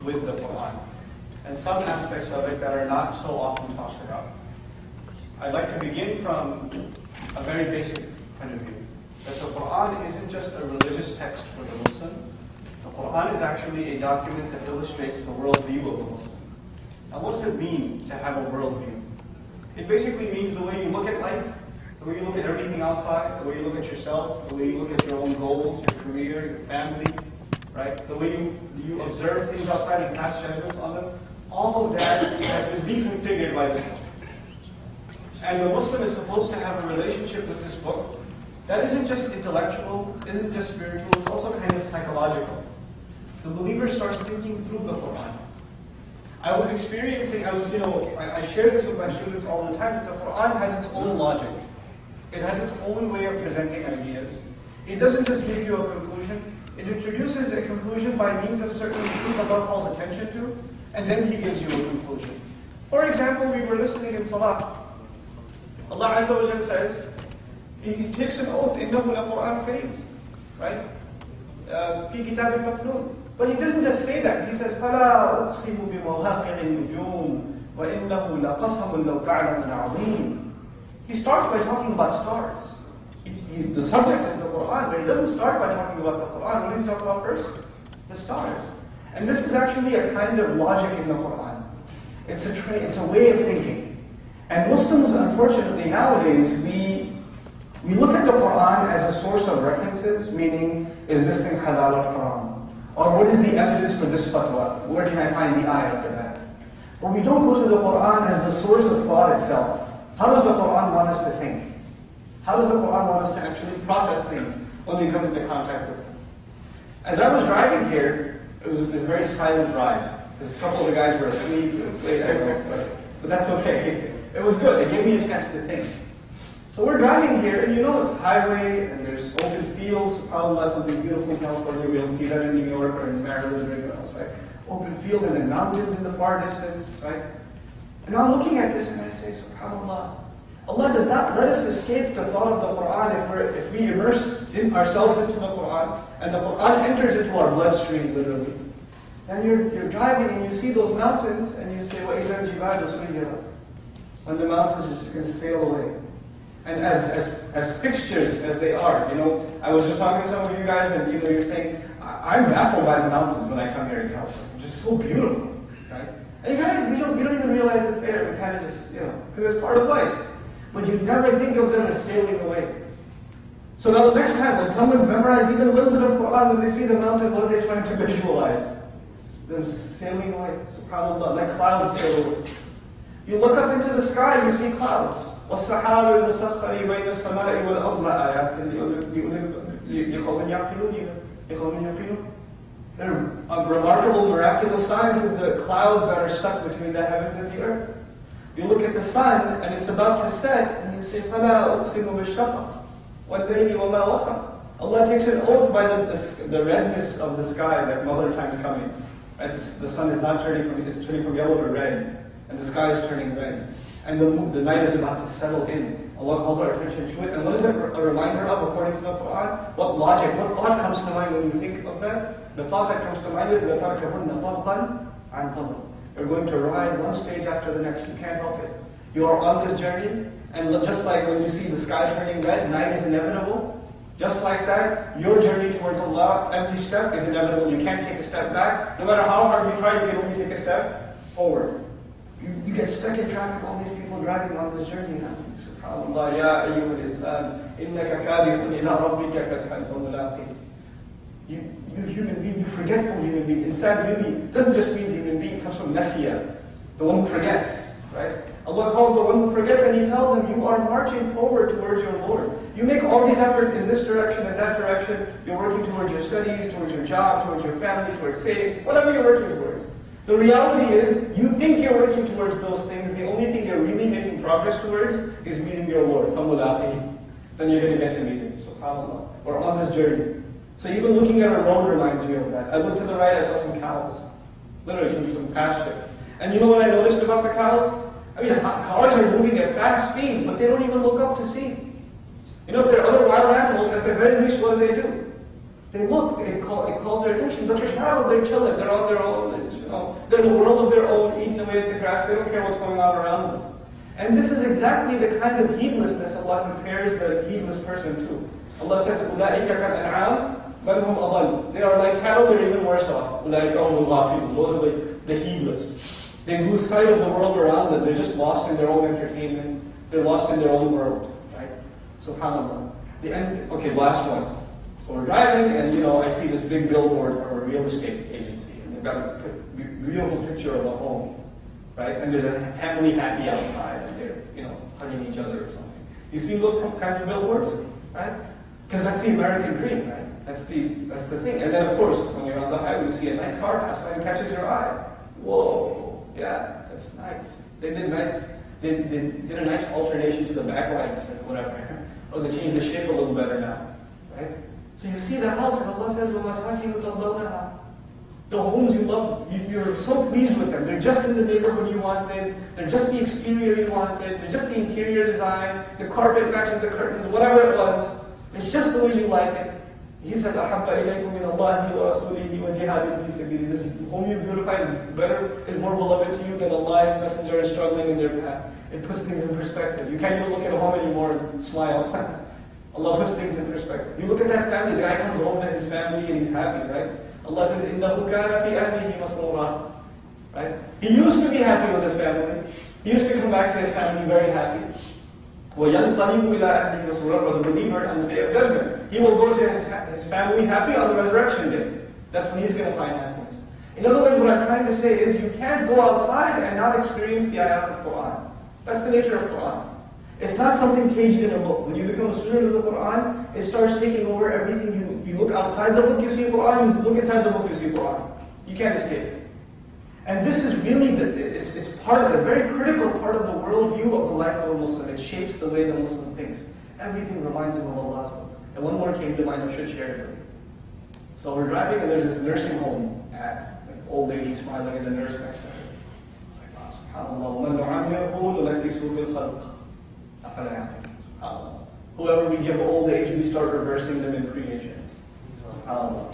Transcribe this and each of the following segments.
with the Quran, and some aspects of it that are not so often talked about. I'd like to begin from a very basic point of view, that the Quran isn't just a religious text for the Muslim. The Quran is actually a document that illustrates the worldview of the Muslim. Now, what's it mean to have a worldview? It basically means the way you look at life, the way you look at everything outside, the way you look at yourself, the way you look at your own goals, your career, your family, right? The way you observe things outside and pass judgments on them. All of that has been deconfigured by this book. And the Muslim is supposed to have a relationship with this book that isn't just intellectual, isn't just spiritual, it's also kind of psychological. The believer starts thinking through the Quran. I share this with my students all the time, that the Quran has its own logic. It has its own way of presenting ideas. It doesn't just give you a conclusion, it introduces a conclusion by means of certain things Allah calls attention to, and then He gives you a conclusion. For example, we were listening in Salah. Allah Azza wa Jalla says, He takes an oath, إِنَّهُ لَقُرْآنٌ كَرِيمٌ, right? فِي كِتَابٍ مَكْنُونٍ. But He doesn't just say that. He says, فَلَا أُقْسِمُ بِمَوَاقِعِ النُّجُومِ وَإِنَّهُ لَقَسَمٌ لَوْ تَعْلَمُونَ عَظِيمٌ. He starts by talking about stars. The subject is the Quran, but He doesn't start by talking about the Quran. What does He talk about first? The stars. And this is actually a kind of logic in the Quran. It's a way of thinking. And Muslims, unfortunately, nowadays, we look at the Quran as a source of references, meaning, is this thing halal or haram? Or what is the evidence for this fatwa? Where can I find the ayah for that? But we don't go to the Quran as the source of thought itself. How does the Quran want us to think? How does the Quran want us to actually process things when we come into contact with it? As I was driving here, it was a very silent ride. A couple of the guys were asleep, it was late, but that's okay. It was good, it gave me a chance to think. So we're driving here, and it's highway, and there's open fields, probably something beautiful in California, we don't see that in New York or in Maryland or anywhere else, right? Open field, and then mountains in the far distance, right? And I'm looking at this, and I say, SubhanAllah, Allah does not let us escape the thought of the Quran if we immerse ourselves into the Quran, and the Quran enters into our bloodstream, literally. And you're driving, and you see those mountains, and you say, وَإِذَا الْجِبَالُ سُيِّرَتْ. When the mountains are just going to sail away. And as fixtures as they are, I was just talking to some of you guys, and you're saying, I'm baffled by the mountains when I come here in California. It's just so beautiful, right? And we don't even realize it's there. We kind of just, because it's part of life. But you never think of them as sailing away. So now the next time when someone's memorized even a little bit of Quran, when they see the mountain, what are they trying to visualize? Them sailing away. SubhanAllah, like clouds sail away. You look up into the sky, you see clouds. وَالسَّحَابِ الْمُسَخَّرِ بَيْنَ السَّمَاءِ وَالْأَرْضِ آيَاتٍ لِقَوْمٍ يَعْقِلُونَ. There are remarkable, miraculous signs in the clouds that are stuck between the heavens and the earth. You look at the sun, and it's about to set, and you say, فَلَا أُقْسِمُ بِالشَّفَقِ وَاللَّيْلِ وَمَا وَسَقَ. Allah takes an oath by the redness of the sky that Mother Time's coming. Right? The sun is not turning from yellow to red. And the sky is turning red. And the night is about to settle in. Allah calls our attention to it. And what is it a reminder of according to the Quran? What logic, what thought comes to mind when you think of that? The thought that comes to mind is لَتَرْكَبُنَّ طَبْقًا عَنْ طَبْقٍ. You're going to ride one stage after the next. You can't help it. You are on this journey. And just like when you see the sky turning red, night is inevitable. Just like that, your journey towards Allah, every step is inevitable. You can't take a step back. No matter how hard you try, you can only take a step forward. You get stuck in traffic, all these people driving on this journey now. SubhanAllah, ya ayyuhal insan, innaka kadihun ila rabbika kadhan famulaqih. You human being, you forgetful human being. Insan really doesn't just mean human being, it comes from nasiya, the one who forgets, right? Allah calls the one who forgets, and He tells him, you are marching forward towards your Lord. You make all these efforts in this direction and that direction. You're working towards your studies, towards your job, towards your family, towards savings, whatever you're working towards. The reality is, you think you're working towards those things, the only thing you're really making progress towards is meeting your Lord. فَمُلَاقِهِ. Then you're going to get to meet Him, subhanAllah. We're on this journey. So even looking at a road reminds you of that. I looked to the right, I saw some cows. Literally, some pasture. And you know what I noticed about the cows? I mean, cars are moving at fast speeds, but they don't even look up to see. If there are other wild animals, at the very least, what do? They look, it calls their attention, but the cattle, they're chilling, they're on their own, They're in a world of their own, eating away at the grass. They don't care what's going on around them. And this is exactly the kind of heedlessness Allah compares the heedless person to. Allah says, أُولَٰئِكَ كَالْأَنْعَامِ بَلْ هُمْ أَضَلُّ. They are like cattle, they're even worse off. أُولَٰئِكَ هُمُ الْغَافِلُونَ. Those are the heedless. They lose sight of the world around them. They're just lost in their own entertainment. They're lost in their own world. Right? SubhanAllah. The end. Okay, last one. So we're driving, and I see this big billboard for a real estate agency, and they've got a beautiful picture of a home, right? And there's a family happy outside, and they're hugging each other or something. You see those kinds of billboards, right? Because that's the American dream, right? That's the thing. And then of course, when you're on the highway, you see a nice car pass by and catches your eye. Whoa, yeah, that's nice. They did a nice alternation to the backlights and whatever, or they changed the shape a little better now, right? So you see the house, and Allah says, وَمَسَاكِنُ تَرْضَوْنَهَا. The homes you love, you're so pleased with them. They're just in the neighborhood you wanted. They're just the exterior you wanted. They're just the interior design. The carpet matches the curtains, whatever it was. It's just the way you like it. He said, أَحَبَّ إِلَيْكُم مِّنَ اللَّهِ وَرَسُولِهِ وَجِهَادٍ فِي سَبِيلِهِ. The home you beautify is more beloved to you than Allah, His Messenger, is struggling in their path. It puts things in perspective. You can't even look at a home anymore and smile. Allah puts things in perspective. You look at that family, the guy comes home to his family and he's happy, right? Allah says, إِنَّهُ كَانَ فِي أَهْلِهِ مَسْرُورًا. Right? He used to be happy with his family. He used to come back to his family very happy. وَيَنْقَلِبُ إِلَىٰ أَهْلِهِ مَسْرُورًا. For the believer on the day of judgment, he will go to his family happy on the resurrection day. That's when he's going to find happiness. In other words, what I'm trying to say is you can't go outside and not experience the ayat of Quran. That's the nature of Quran. It's not something caged in a book. When you become a student of the Quran, it starts taking over everything. You look outside the book, you see Quran. You look inside the book, you see Quran. You can't escape it. And this is really, it's part of the very critical part of the worldview of the life of a Muslim. It shapes the way the Muslim thinks. Everything reminds him of Allah's book. And one more came to mind, I should share it with you. So we're driving, and there's this nursing home ad. An old lady smiling, and the nurse next to her. Like, SubhanAllah, وَمَنْ نُعَمِّرْهُ نُنَكِّسْهُ فِي الْخَلْقِ. Whoever we give old age, we start reversing them in creation. Allah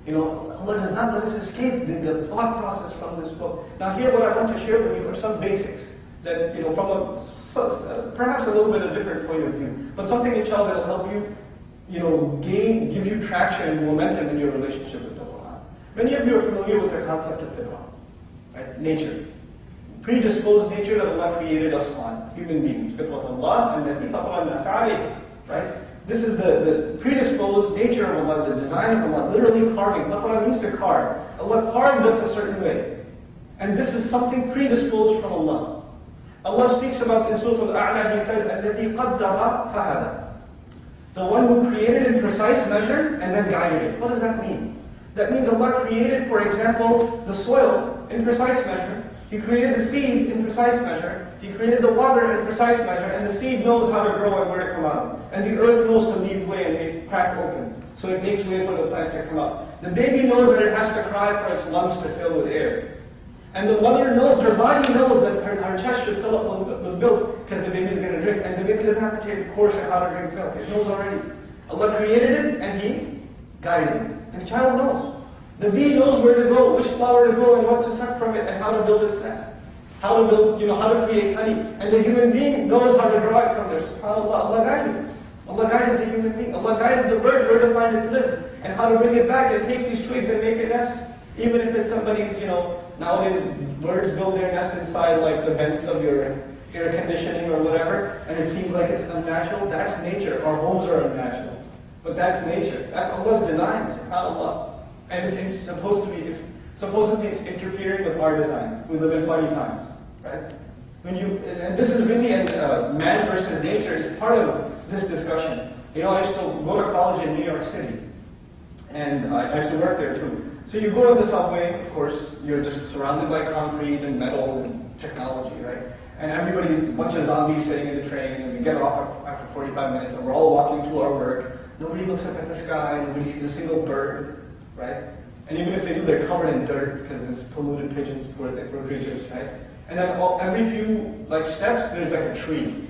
does not let us escape the thought process from this book. Now here what I want to share with you are some basics that, from perhaps a little bit of a different point of view, but something inshallah that will help you, give you traction and momentum in your relationship with the Quran. Many of you are familiar with the concept of fitrah, right? Nature. Predisposed nature that Allah created us on, human beings. Fitrat Allah and the fatara an-nas alayh, right? This is the predisposed nature of Allah, the design of Allah, literally carving. Fatara means to carve. Allah carved us a certain way. And this is something predisposed from Allah. Allah speaks about in Surah Al-A'la, He says, الَّذِي قَدَّرَ فَهَدَى. The one who created in precise measure and then guided it. What does that mean? That means Allah created, for example, the soil in precise measure. He created the seed in precise measure. He created the water in precise measure. And the seed knows how to grow and where to come out. And the earth knows to leave way and make crack open. So it makes way for the plant to come out. The baby knows that it has to cry for its lungs to fill with air. And the mother knows, her body knows that her chest should fill up with milk because the baby's going to drink. And the baby doesn't have to take a course on how to drink milk. It knows already. Allah created it and He guided it. The child knows. The bee knows where to go, which flower to go, and what to suck from it, and how to build its nest. How to build, how to create honey. And the human being knows how to draw it from there. SubhanAllah, Allah guided. Allah guided the human being. Allah guided the bird where to find its nest, and how to bring it back and take these twigs and make a nest. Even if it's somebody's, nowadays birds build their nest inside like the vents of your air conditioning or whatever, and it seems like it's unnatural. That's nature. Our homes are unnatural. But that's nature. That's Allah's design, SubhanAllah. And it's supposedly it's interfering with our design. We live in funny times, right? And this is really man versus nature is part of this discussion. I used to go to college in New York City, and I used to work there too. So you go on the subway, of course, you're just surrounded by concrete and metal and technology, right? And everybody's a bunch of zombies sitting in the train, and we get off after 45 minutes, and we're all walking to our work. Nobody looks up at the sky, nobody sees a single bird. Right? And even if they do, they're covered in dirt because there's polluted pigeons, poor creatures, right? And then every few steps, there's like a tree.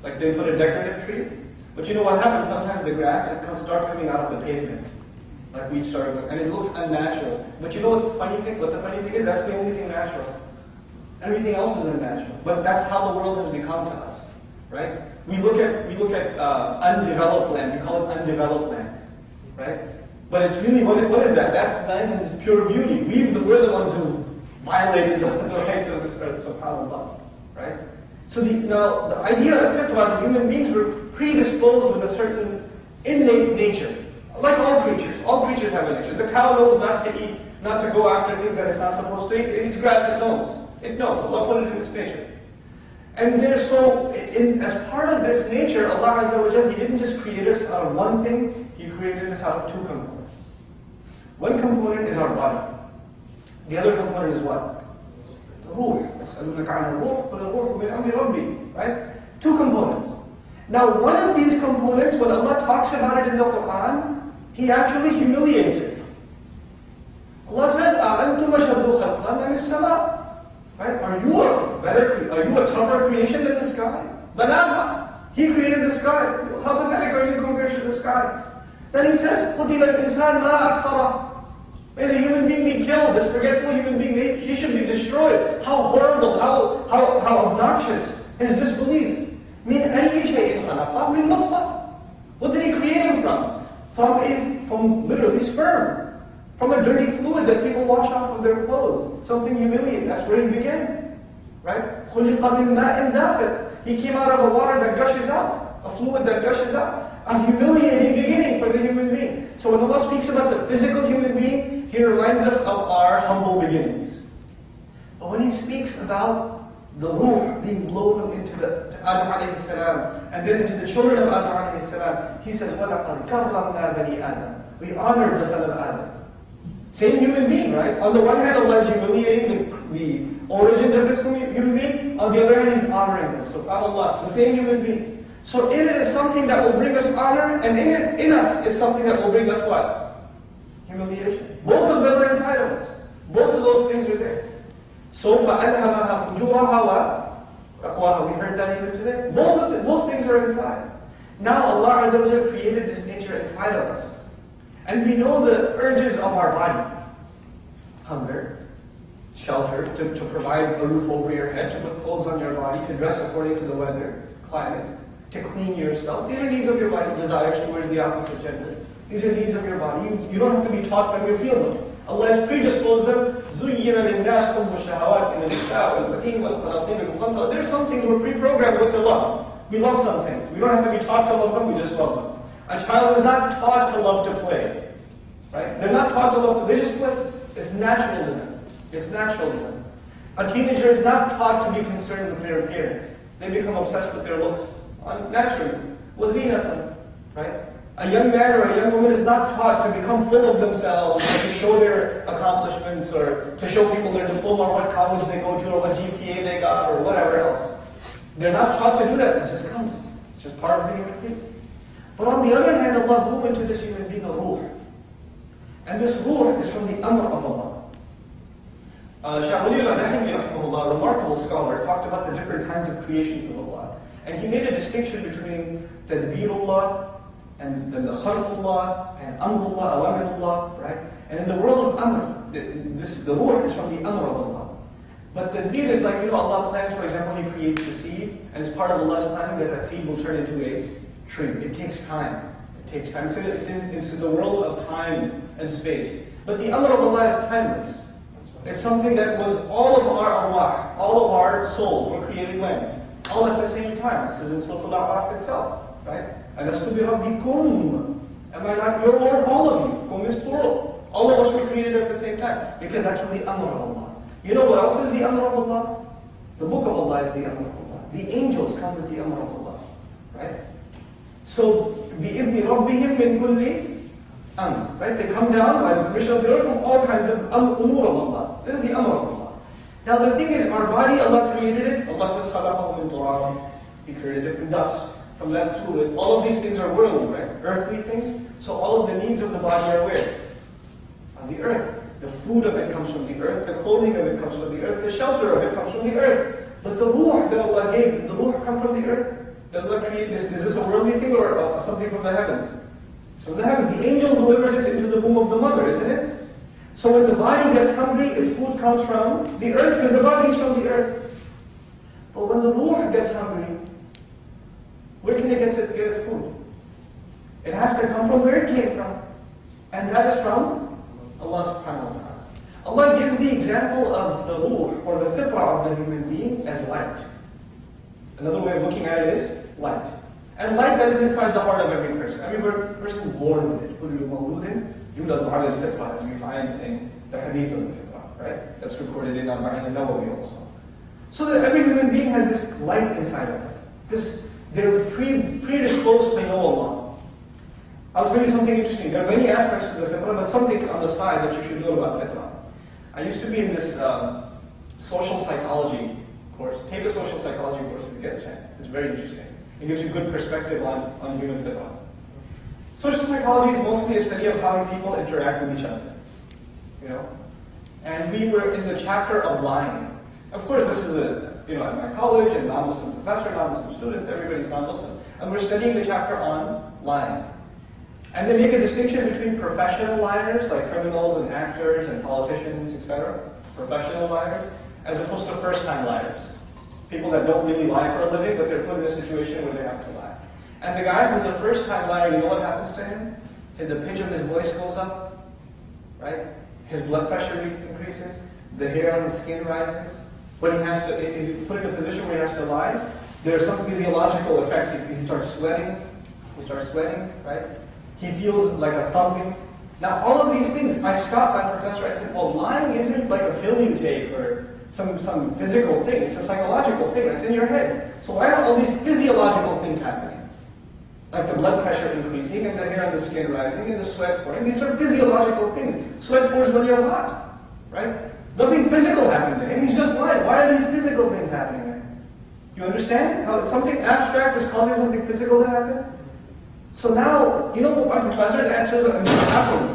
Like they put a decorative tree. But you know what happens? Sometimes the grass starts coming out of the pavement. like we started with, and it looks unnatural. But you know what's the funny thing? What the funny thing is? That's the only thing natural. Everything else is unnatural. But that's how the world has become to us, right? We look at undeveloped land. We call it undeveloped land, right? But it's really what is that? That's land in its pure beauty. We're the ones who violated the rights of this earth. SubhanAllah, right? So now the idea of fitrah, the human beings were predisposed with a certain innate nature. Like all creatures have a nature. The cow knows not to eat, not to go after things that it's not supposed to eat. It eats grass, it knows. It knows. Allah put it in its nature. And as part of this nature, Allah Azza wa Jalla, He didn't just create us out of one thing, He created us out of two components. One component is our body. The other component is what? The ruh. يَسْأَلُونَكَ عَنِ الرُّوحِ قُلِ الرُّوحُ مِنْ أَمْرِ رَبِّي. Right? Two components. Now, one of these components, when Allah talks about it in the Quran, He actually humiliates it. Allah says, أَأَنْتُمْ أَشَدُّ خَلْقًا مِنَ السَّمَاءِ. Right? Are you a tougher creation than the sky? Banana. He created the sky. How pathetic are you compared to the sky? Then He says, قُتِلَ الْإِنسَانُ مَا أَكْفَرَهُ. May the human being be killed, this forgetful human being, he should be destroyed. How horrible, how obnoxious his disbelief. مِنْ أَيِّ شَيْءٍ خَلَقَهُ مِنْ نُطْفَةٍ. What did He create him from? From literally sperm. From a dirty fluid that people wash off of their clothes. Something humiliating. That's where He began. Right? خُلِقَ مِنْ مَاءٍ دَافِقٍ. He came out of a water that gushes out. A fluid that gushes out. A humiliating beginning for the human being. So when Allah speaks about the physical human being, He reminds us of our humble beginnings. But when He speaks about the ruh being blown into to Adam alayhi salam, and then into the children of Adam alayhi salam, He says, وَلَقَدْ كَرَّمْنَا بَنِي آدَمَ. We honored the son of Adam. Same human being, right? On the one hand, Allah is humiliating the origins of this human being. On the other hand, He's honoring them. SubhanAllah, the same human being. So in it is something that will bring us honor, and in us is something that will bring us what? Humiliation. Both of them are entitlements. Both of those things are there. So فَأَلْهَمَهَا فُجُورَهَا وَتَقْوَاهَا. We heard that even today. Both things are inside. Now Allah Azza wa Jalla created this nature inside of us. And we know the urges of our body. Hunger, shelter, to provide a roof over your head, to put clothes on your body, to dress according to the weather, climate, to clean yourself. These are needs of your body, desires towards the opposite gender. These are needs of your body. You don't have to be taught them, you feel them. Allah has predisposed them. زُيِّنَ لِلنَّاسِ حُبُّ الشَّهَوَاتِ مِنَ النِّسَاءِ وَالْبَنِينَ وَالْقَنَاطِيرِ الْمُقَنطَرَةِ. There are some things we're pre-programmed with to love. We love some things. We don't have to be taught to love them, we just love them. A child is not taught to love to play. Right? They're not taught to love to, they just play. It's natural to them. It's natural to them. A teenager is not taught to be concerned with their appearance. They become obsessed with their looks naturally. وَزِينَةً. Right? A young man or a young woman is not taught to become full of themselves, or to show their accomplishments, or to show people their diploma, or what college they go to, or what GPA they got, or whatever else. They're not taught to do that. It just comes. It's just part of being a kid. But on the other hand, Allah blew into this human being a ruh. And this ruh is from the amr of Allah. Shaykh Wali al-Rahimi, a remarkable scholar, talked about the different kinds of creations of Allah. And he made a distinction between tadbirullah, and then the khalqullah, and amrullah, awamirullah, right? And in the world of amr, the ruh is from the amr of Allah. But tadbir is like, Allah plans, for example, He creates the seed, and it's part of Allah's planning that seed will turn into a tree. It takes time. It takes time. It's in the world of time and space. But the amr of Allah is timeless. It's something that was all of our arwah, all of our souls were created when? All at the same time. This is in Surah Al-A'raf itself, right? أَلَسْتُ بِرَبِّكُمْ. Am I not your Lord? All of you. Kum is plural. All of us were created at the same time. Because that's from the amr of Allah. You know what else is the amr of Allah? The book of Allah is the amr of Allah. The angels come with the amr of Allah, right? So, بِإِذْنِ رَبِّهِمْ مِنْ كُلِّ amr, right? They come down by the permission of the Lord from all kinds of umur of Allah. This is the amr of Allah. Now the thing is, our body, Allah created it. Allah says, خَلَقَهُ مِنْ تُرَابٍ. He created it from dust, from that fluid. All of these things are worldly, right? Earthly things. So all of the needs of the body are where? On the earth. The food of it comes from the earth. The clothing of it comes from the earth. The shelter of it comes from the earth. But the ruh that Allah gave, did the ruh come from the earth? Did Allah create this? Is this a worldly thing or something from the heavens? Sometimes the angel delivers it into the womb of the mother, isn't it? So when the body gets hungry, its food comes from the earth, because the body is from the earth. But when the ruh gets hungry, where can it get its food? It has to come from where it came from. And that is from Allah subhanahu wa ta'ala. Allah gives the example of the ruh, or the fitrah of the human being, as light. Another way of looking at it is light. And light that is inside the heart of every person. Every person is born with it. كُلُّ مَوْلُودٍ يُولَدُ عَلَى الْفِطْرَةِ, as we find in the hadith of the fitrah, right? That's recorded in Arba'in al-Nawawi also. So that every human being has this light inside of them. They're predisposed to know Allah. I'll tell you something interesting. There are many aspects to the fitrah, but something on the side that you should know about fitrah. I used to be in this social psychology course. Take a social psychology course if you get a chance. It's very interesting. It gives you good perspective on human fitrah. Social psychology is mostly a study of how people interact with each other. You know? And we were in the chapter of lying. Of course, this is at my college, and non-Muslim professor, non-Muslim students, everybody's non-Muslim. And we're studying the chapter on lying. And they make a distinction between professional liars, like criminals and actors and politicians, etc. Professional liars, as opposed to first-time liars. People that don't really lie for a living, but they're put in a situation where they have to lie. And the guy who's a first-time liar, you know what happens to him? The pitch of his voice goes up, right? His blood pressure increases, the hair on his skin rises. When he's put in a position where he has to lie, there are some physiological effects. He starts sweating, right? He feels like a thumping. Now, all of these things, I stopped my professor, I said, well, lying isn't like a pill you take or some physical thing. It's a psychological thing. It's in your head. So why are all these physiological things happening? Like the blood pressure increasing and the hair on the skin rising and the sweat pouring. These are physiological things. Sweat pours when you're hot, right? Nothing physical happened to him. He's just lying. Why are these physical things happening to him? You understand how something abstract is causing something physical to happen? So now, you know what my professor's answer was?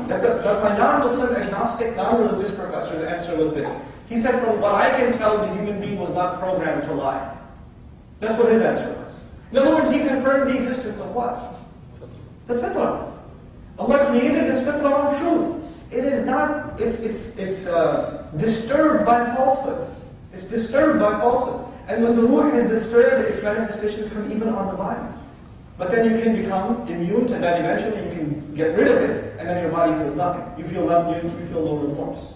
My non-Muslim, agnostic, non-religious professor's answer was this. He said, from what I can tell, the human being was not programmed to lie. That's what his answer was. In other words, he confirmed the existence of what? The fitrah. Allah created this fitrah on truth. It is not, it's disturbed by falsehood. It's disturbed by falsehood. And when the ruh is disturbed, its manifestations come even on the mind. But then you can become immune to that. Eventually you can get rid of it, and then your body feels nothing. You feel no remorse.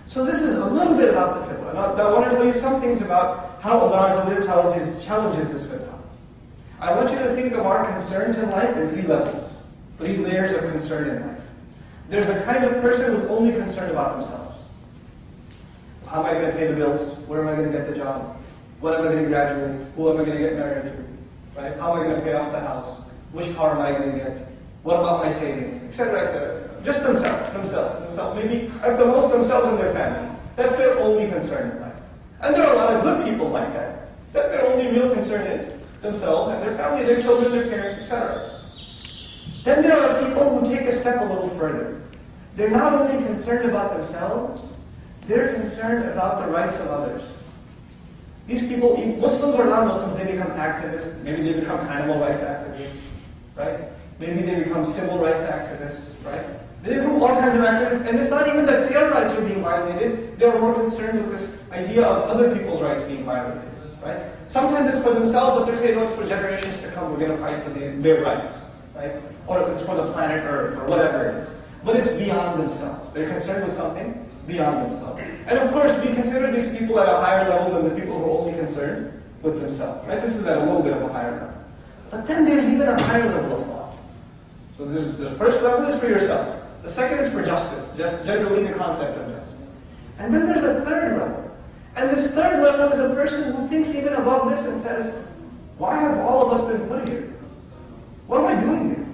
So this is a little bit about the fitrah. Now I want to tell you some things about how Allah challenges this fitrah. I want you to think of our concerns in life in 3 levels. 3 layers of concern in life. There's a kind of person who's only concerned about themselves. How am I going to pay the bills? Where am I going to get the job? When am I going to graduate? Who am I going to get married to? Right? How am I going to pay off the house? Which car am I going to get? What about my savings? Etc., etc., etc. Just themselves. Maybe at the most themselves and their family. That's their only concern in life. And there are a lot of good people like that. That their only real concern is themselves and their family, their children, their parents, etc. Then there are people who take a step a little further. They're not only concerned about themselves, they're concerned about the rights of others. These people, Muslims or non-Muslims, they become activists. Maybe they become animal rights activists, right? Maybe they become civil rights activists, right? They become all kinds of activists, and it's not even that their rights are being violated. They're more concerned with this idea of other people's rights being violated, right? Sometimes it's for themselves, but they say, no, it's for generations to come. We're going to fight for their rights, right? Or it's for the planet Earth, or whatever it is. But it's beyond themselves. They're concerned with something beyond themselves. And of course, we consider these people at a higher level than the people who are only concerned with themselves, right? This is at a little bit of a higher level. But then there's even a higher level of thought. So this is, the first level is for yourself. The second is for justice, just generally the concept of justice. And then there's a third level. And this third level is a person who thinks even above this and says, why have all of us been put here? What am I doing here?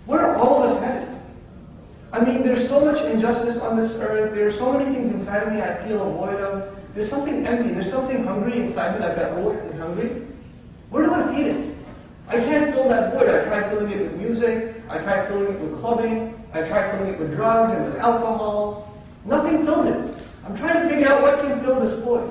Where are all of us headed? I mean, there's so much injustice on this earth. There are so many things inside of me I feel a void of. There's something empty. There's something hungry inside me, like that ruh is hungry. Where do I feed it? I can't fill that void. I try filling it with music. I try filling it with clubbing. I try filling it with drugs and with alcohol. Nothing filled it. I'm trying to figure out what can fill this void.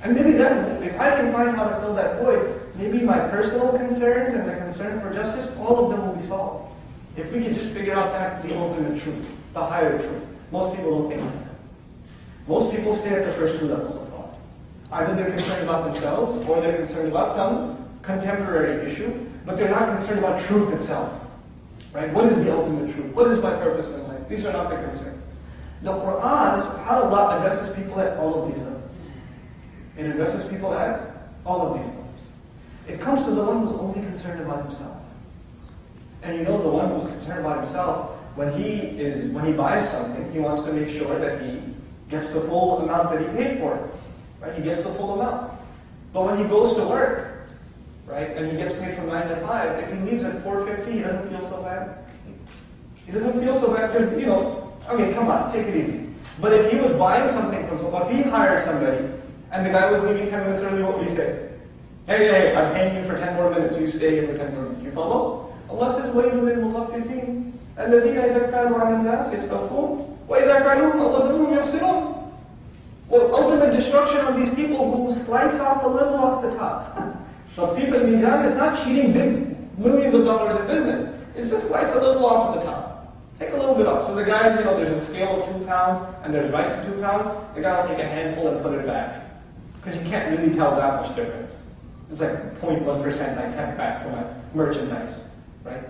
And maybe then, if I can find how to fill that void, maybe my personal concerns and the concern for justice, all of them will be solved. If we could just figure out that, the ultimate truth, the higher truth. Most people don't think like that. Most people stay at the first two levels of thought. Either they're concerned about themselves, or they're concerned about some contemporary issue, but they're not concerned about truth itself. Right? What is the ultimate truth? What is my purpose in life? These are not the concerns. The Quran, subhanAllah, addresses people at all of these levels. It addresses people at all of these levels. It comes to the one who's only concerned about himself. And you know, the one who's concerned about himself, when he buys something, he wants to make sure that he gets the full amount that he paid for it. Right? He gets the full amount. But when he goes to work, right, and he gets paid from 9 to 5, if he leaves at 4:50, he doesn't feel so bad. He doesn't feel so bad because, you know, I mean, come on, take it easy. But if he was buying something from someone, if he hired somebody, and the guy was leaving 10 minutes early, what would he say? Hey, I'm paying you for 10 more minutes, you stay here for 10 more minutes. You follow? Allah says, وَيْلٌ لِلْمُطَفِّفِينَ الَّذِينَ إِذَا كَانُوا عَلَى النَّاسِ يَسْتَوْفُونَ وَإِذَا كَالُوهُمْ أَوْ وَزَنُوهُمْ يُخْسِرُونَ. Well, ultimate destruction of these people who slice off a little off the top. Tatfif al-mizan is not cheating big millions of dollars in business. It's just slice a little off the top. Take a little bit off. So the guys, you know, there's a scale of 2 pounds, and there's rice of 2 pounds. The guy will take a handful and put it back. Because you can't really tell that much difference. It's like 0.1% I kept back for my merchandise, right?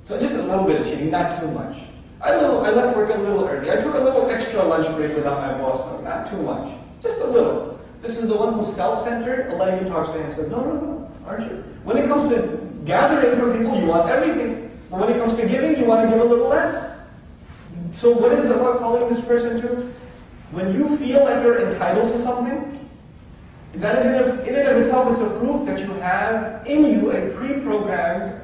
So just a little bit of cheating, not too much. I left work a little early. I took a little extra lunch break without my boss, not too much. Just a little. This is the one who's self-centered. Allah even talks to him and says, no, aren't you? When it comes to gathering from people, you want everything. But when it comes to giving, you want to give a little less. So what is Allah calling this person to? When you feel like you're entitled to something, that is in and of itself, it's a proof that you have in you a pre-programmed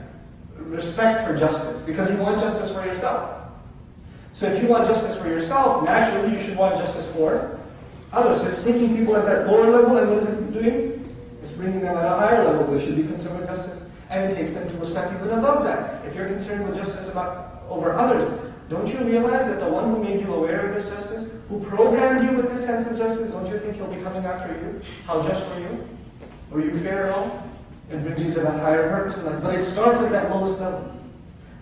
respect for justice, because you want justice for yourself. So if you want justice for yourself, naturally you should want justice for others. So it's taking people at that lower level, and what is it doing? It's bringing them at a higher level. They should be concerned with justice, and it takes them to a step even above that. If you're concerned with justice over others, don't you realize that the one who made you aware of this justice, who programmed you with this sense of justice, don't you think he'll be coming after you? How just were you? Were you fair at all? It brings you to that higher purpose in life. But it starts at that lowest level.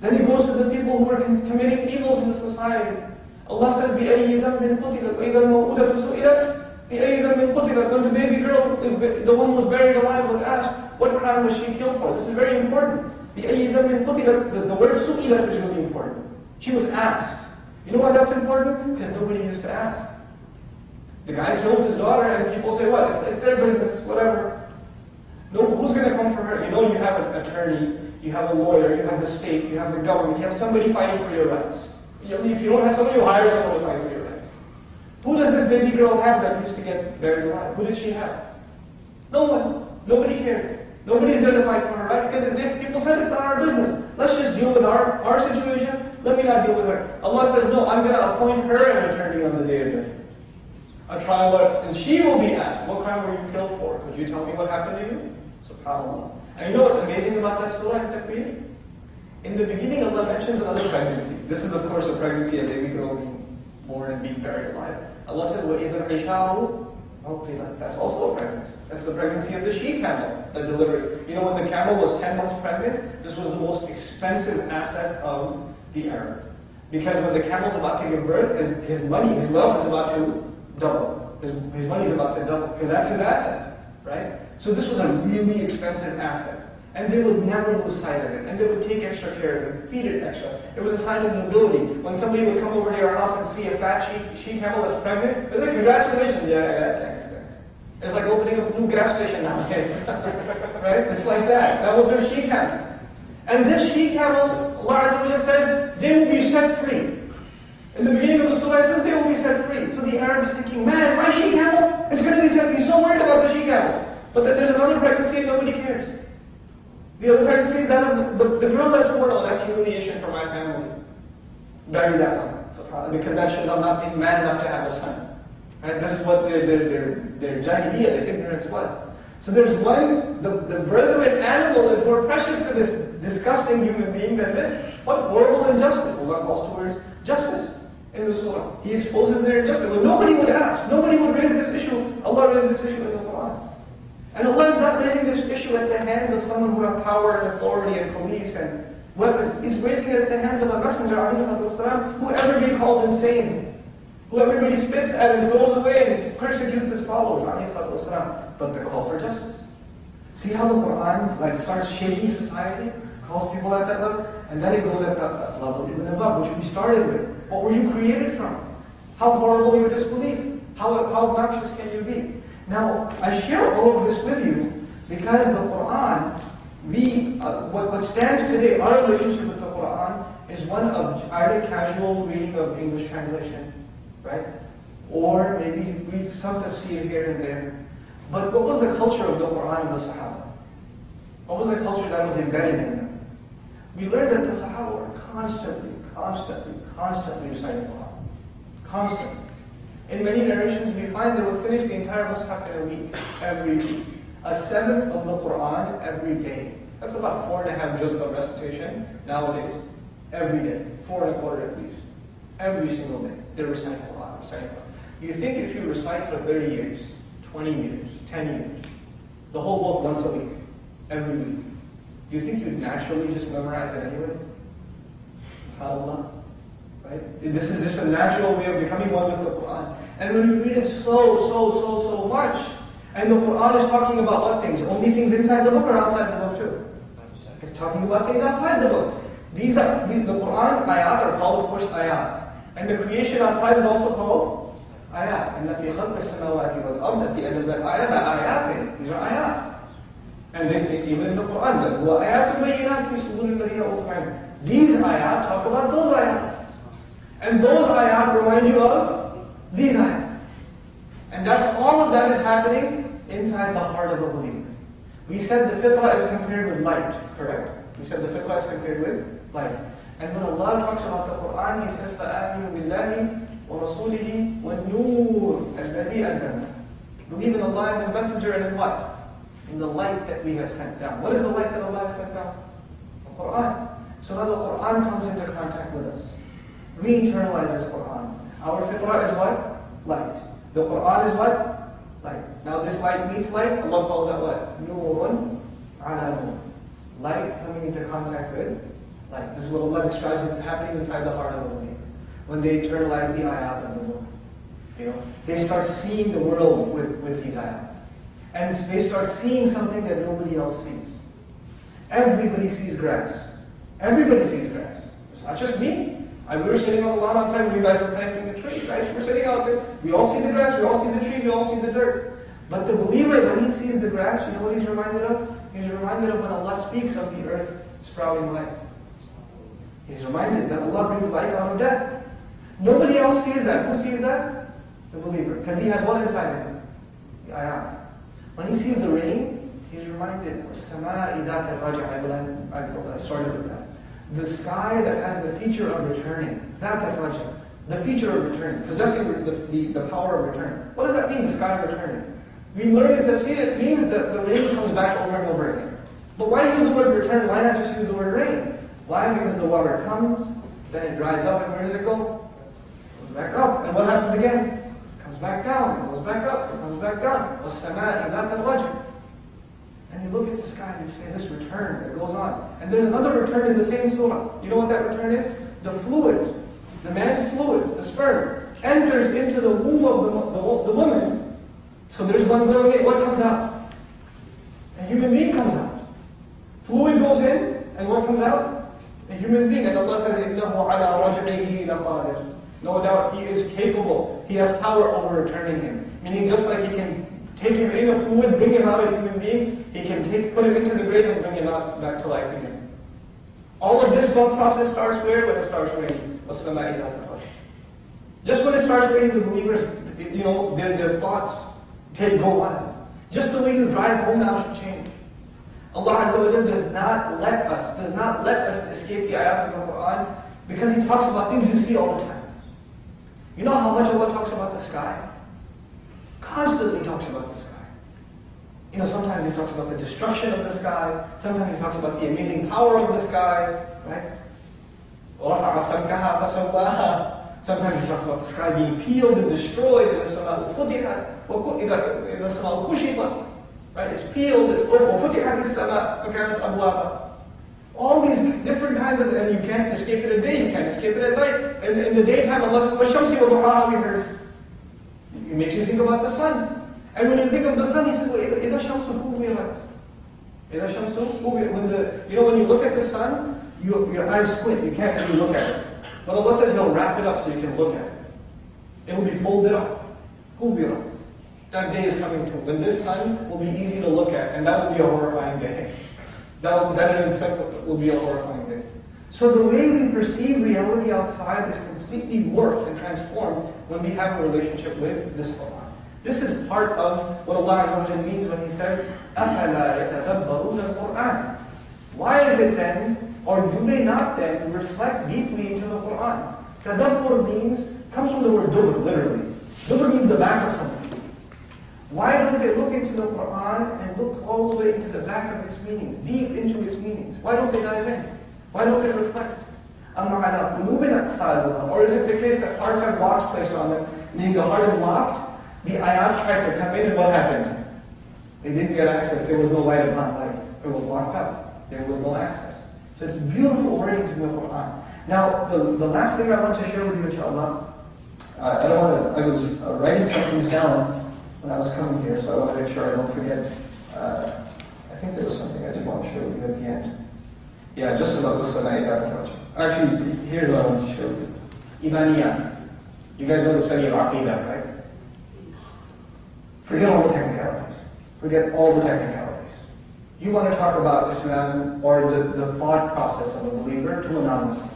Then he goes to the people who are committing evils in the society. Allah says, بِأَيِّ ذَنْبٍ قُتِلَتْ وَإِذَا الْمَوْءُودَةُ سُئِلَتْ بِأَيِّ ذَنْبٍ قُتِلَتْ. When the baby girl, the one who was buried alive, was asked, what crime was she killed for? This is very important. بِأَيِّ ذَنْبٍ قُتِلَتْ. The word سُئِلَتْ is really important. She was asked. You know why that's important? Because nobody used to ask. The guy kills his daughter, and people say, what? It's their business, whatever. No, who's going to come for her? You know, you have an attorney, you have a lawyer, you have the state, you have the government, you have somebody fighting for your rights. If you don't have somebody, you hire someone to fight for your rights. Who does this baby girl have that used to get buried alive? Who did she have? No one. Nobody cared. Nobody's there to fight for her rights, because people said it's not our business. Let's just deal with our situation. Let me not deal with her. Allah says, no, I'm going to appoint her an attorney on the day of judgment. A trial lawyer, and she will be asked, what crime were you killed for? Could you tell me what happened to you? SubhanAllah. And you know what's amazing about that surah in Takbir? In the beginning, Allah mentions another pregnancy. This is, of course, a pregnancy, a baby girl being born and being buried alive. Allah says, وَإِذَا الْعِشَارُ عُقِّلَتْ. That's also a pregnancy. That's the pregnancy of the she-camel that delivers. You know, when the camel was 10 months pregnant, this was the most expensive asset of the Arab. Because when the camel's about to give birth, his money, his wealth is about to double. His money is about to double, because that's his asset, right? So this was a really expensive asset. And they would never lose sight of it. And they would take extra care of it and feed it extra. It was a sign of nobility. When somebody would come over to your house and see a fat she-camel that's pregnant, they'd say, congratulations, yeah, thanks. It's like opening up a new gas station nowadays. Right? It's like that. That was their she-camel. And this she-camel, Allah Azza wa Jalla says, they will be set free. In the beginning of the surah, it says they will be set free. So the Arab is thinking, man, my she-camel, it's going to be set free. He's so worried about the she-camel. But then there's another pregnancy and nobody cares. The other pregnancy is that of the girl that's born. Oh, that's humiliation for my family. Bury that one. Because that shows I'm not man enough to have a son. Right? This is what their jahiliyyah, their ignorance was. So there's one, the birth of an animal is more precious to this disgusting human being than this. What horrible injustice. Allah calls towards justice in the surah. He exposes their injustice. Well, nobody would ask. Nobody would raise this issue. Allah raised this issue in the Quran. And Allah is not raising this issue at the hands of someone who have power and authority and police and weapons. He's raising it at the hands of a messenger, والسلام, who everybody calls insane, who everybody spits at and throws away and persecutes his followers, والسلام. But the call for justice. See how the Quran starts shaking society, calls people at that level, and then it goes at that level even above, which we started with. What were you created from? How horrible your disbelief? How obnoxious can you be? Now, I share all of this with you because the Quran, what stands today, our relationship with the Quran is one of either casual reading of English translation, right? Or maybe read some tafsir here and there. But what was the culture of the Quran and the Sahaba? What was the culture that was embedded in them? We learned that the Sahaba were constantly reciting the Quran. Constantly. In many narrations, we find they would finish the entire Mus'haf in a week, every week. A seventh of the Quran every day. That's about 4.5 juz of recitation nowadays. Every day. 4.25 at least. Every single day. They're reciting the Quran, reciting the Quran. You think if you recite for 30 years, 20 years, 10 years, the whole book once a week, every week, do you think you'd naturally just memorize it anyway? SubhanAllah. Right? This is just a natural way of becoming one with the Quran. And when you read it so much, and the Quran is talking about what things? Only things inside the book or outside the book too? It's talking about things outside the book. The Quran's ayat are called, of course, ayat. And the creation outside is also called ayat. And at the end of that ayat, the ayat, these are ayat. And then even in the Quran, these ayat talk about those ayat. And those ayat remind you of these ayat. And all of that is happening inside the heart of a believer. We said the fitrah is compared with light, correct? We said the fitrah is compared with light. And when Allah talks about the Quran, He says, فَآمِنُوا بِاللَّهِ وَرَسُولِهِ وَالنُّورِ الَّذِي أَنزَلْنَا. Believe in Allah and His Messenger and in what? In the light that we have sent down. What is the light that Allah has sent down? The Quran. So now the Quran comes into contact with us. We internalize this Quran. Our fitrah is what? Light. The Quran is what? Light. Now this light meets light, Allah calls that what? Nouman ala nur. Light coming into contact with light. This is what Allah describes it happening inside the heart of a believer. When they internalize the ayat of the book. They start seeing the world with these ayat. And they start seeing something that nobody else sees. Everybody sees grass. Everybody sees grass. It's not just me. We were sitting on the lawn outside when you guys were planting the tree, right? We're sitting out there. We all see the grass, we all see the tree, we all see the dirt. But the believer, when he sees the grass, you know what he's reminded of? He's reminded of when Allah speaks of the earth sprouting life. He's reminded that Allah brings life out of death. Nobody else sees that. Who sees that? The believer. Because he has what inside him? The ayat. When he sees the rain, he's reminded, I started with that. The sky that has the feature of returning. The feature of returning. Possessing the power of return. What does that mean, the sky returning? We learned in tafsir, it means that the rain comes back over and over again. But why use the word return? Why not just use the word rain? Why? Because the water comes, then it dries up, and where does it go? It goes back up. And what happens again? It comes back down, it goes back up, it comes back down. And you look at the sky and you say, this return that goes on. And there's another return in the same surah. You know what that return is? The fluid, the man's fluid, the sperm, enters into the womb of the woman. So there's one going in. What comes out? A human being comes out. Fluid goes in, and what comes out? A human being. And Allah says, إِنَّهُ عَلَىٰ رَجْعِهِ لَقَادِرٌ. No doubt He is capable. He has power over returning him. Meaning just like He can take him in a fluid, bring him out a human being, He can put him into the grave and bring him out back to life again. All of this thought process starts where? When it starts raining. Just when it starts raining, the believers, their thoughts go on. Just the way you drive home now should change. Allah Azza wa Jalla does not let us escape the ayat of the Quran because He talks about things you see all the time. You know how much Allah talks about the sky? Constantly talks about the sky. Sometimes He talks about the destruction of the sky. Sometimes He talks about the amazing power of the sky, right? Sometimes He talks about the sky being peeled and destroyed, and right? It's peeled, it's open. All these different kinds of, and you can't escape it at day, you can't escape it at night. And in the daytime, Allah says, وَالشَّمْسِ وَضُحَاهَا, we heard. It makes you think about the sun. And when you think of the sun, He says, إِذَا الشَّمْسُ كُوِّرَتْ. إِذَا الشَّمْسُ كُوِّرَتْ. When you look at the sun, your eyes squint, you can't really look at it. But Allah says He'll wrap it up so you can look at it. It will be folded up. كُوِّرَتْ. That day is coming too, when this sun will be easy to look at, and that will be a horrifying day. That in itself will be a horrifying day. So the way we perceive reality outside is completely morphed and transformed when we have a relationship with this Quran. This is part of what Allah Azza wa Jalla means when He says, أَفَلَا يَتَدَبَّرُونَ الْقُرْآنَ. Why is it then, or do they not then, reflect deeply into the Quran? Tadabbur comes from the word dubur, literally. Dubur means the back of something. Why don't they look into the Quran and look all the way into the back of its meanings, deep into its meanings? Why don't they dive in? Why don't they reflect? Or is it the case that hearts have locks placed on them, meaning the heart is locked? The ayat tried to come in, and what happened? They didn't get access. There was no light upon light. It was locked up. There was no access. So it's beautiful wordings in the Quran. Now, the last thing I want to share with you, inshallah, I was writing some things down when I was coming here, so I want to make sure I don't forget. I think there was something I did want to share with you at the end. Yeah, just about the Sanaidat approach. Actually, here's what I want to share with you. Imaniyat. You guys know the study of Aqidah, right? Forget all the technicalities. Forget all the technicalities. You want to talk about Islam or the thought process of a believer to a non-Muslim.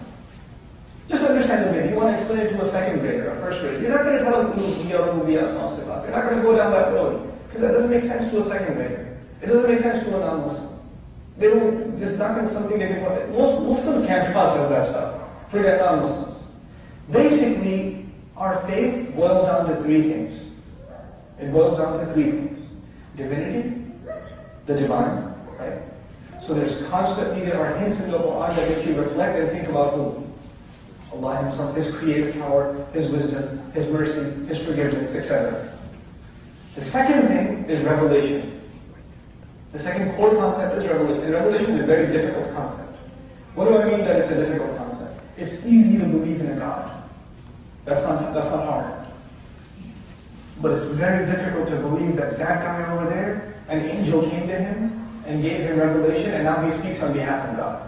Just understand the bit. You want to explain it to a second grader, a first grader. You're not going to tell them You're not going to go down that road. Because that doesn't make sense to a second grader. It doesn't make sense to a non-Muslim. It's not going to something they can. Most Muslims can't process that stuff. Forget non-Muslims. Basically, our faith boils down to three things. It boils down to three things. Divinity, the divine, right? So there are hints in the Quran that make you reflect and think about who? Allah Himself, His creative power, His wisdom, His mercy, His forgiveness, etc. The second thing is revelation. The second core concept is revelation. And revelation is a very difficult concept. What do I mean that it's a difficult concept? It's easy to believe in a God. That's not hard. But it's very difficult to believe that guy over there, an angel came to him and gave him revelation, and now he speaks on behalf of God.